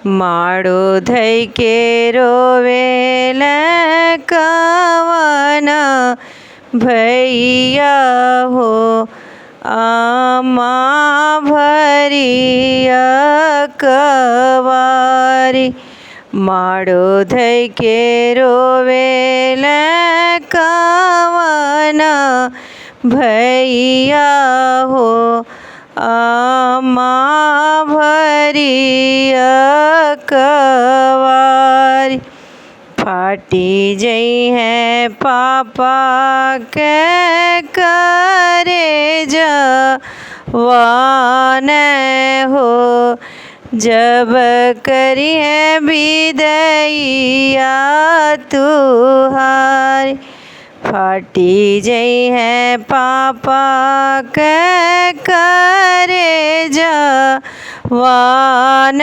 माड़ो धई के रोवेल कवन भैया हो आमा भरिया कवारी। माड़ो धई के रोवेल कवन भैया हो आमा भरिया कवारी। फाटी जई है पापा के करे जवान हो जब करी है विदैया तुहारी। फाटी जई है पापा के करे जवान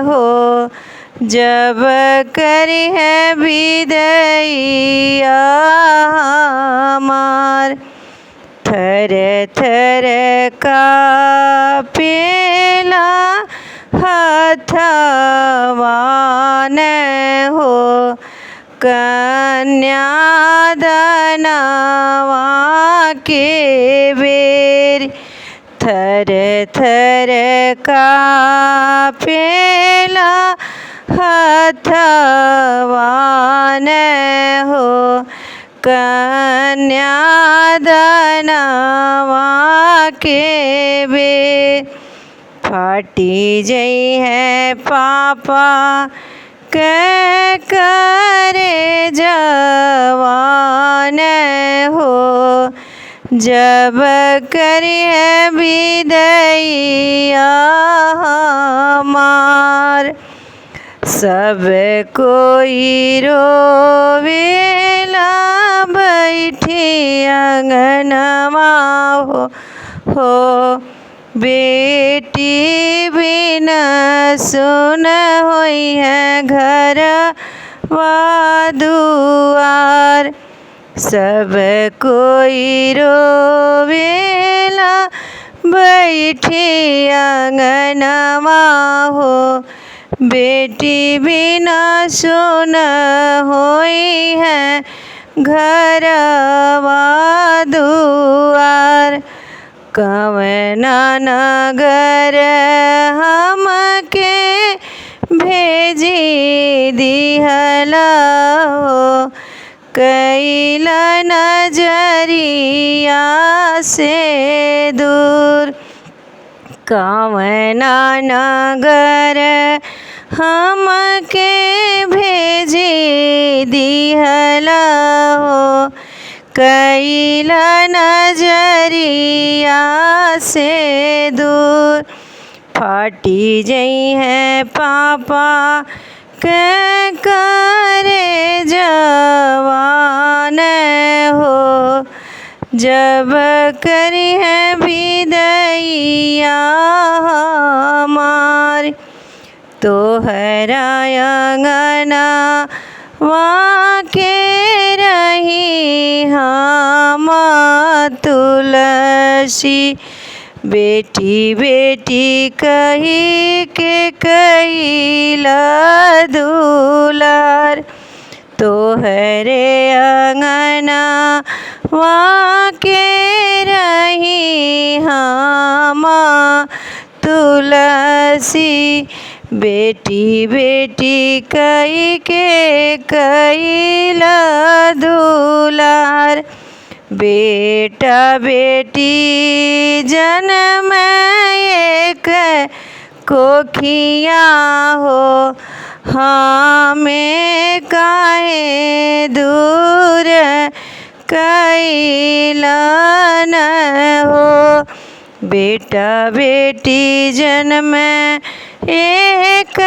हो जब करी है विदैया हमार। थर थर कापेला हथवान हो कन्यादानवा के बेर। थर थर कापेला हथवान हो कन्यादानवा के बेर। फाटी जई है पापा के करे जवान हो जब करी है विदैया हमार। सब कोई रोवेला बैठी अंगनवा हो बेटी बिना सुन होई है घर वा दुआर। सब कोई रोवेला बैठी अंगनवा हो बेटी बिना सुन होई है घर वा दुआर। कवना नगर हमके भेजी दिहला हो कैला नजरिया से दूर। कवना नगर हमके भेजी दिहला हो कैला नजरिया से दूर। फाटी जई है पापा के करे जवान हो जब करी है विदैया हमार। तोहरा अंगना वहाँ के रही हम तुलसी बेटी बेटी कही के कैला दुलार। तोहरे अंगना वहाँ के रही हम तुलसी बेटी बेटी कई के कैला दुलार। बेटा बेटी जन्म एक कोखिया हो हमें काहे दूर कैलन हो। बेटा बेटी जन्म एक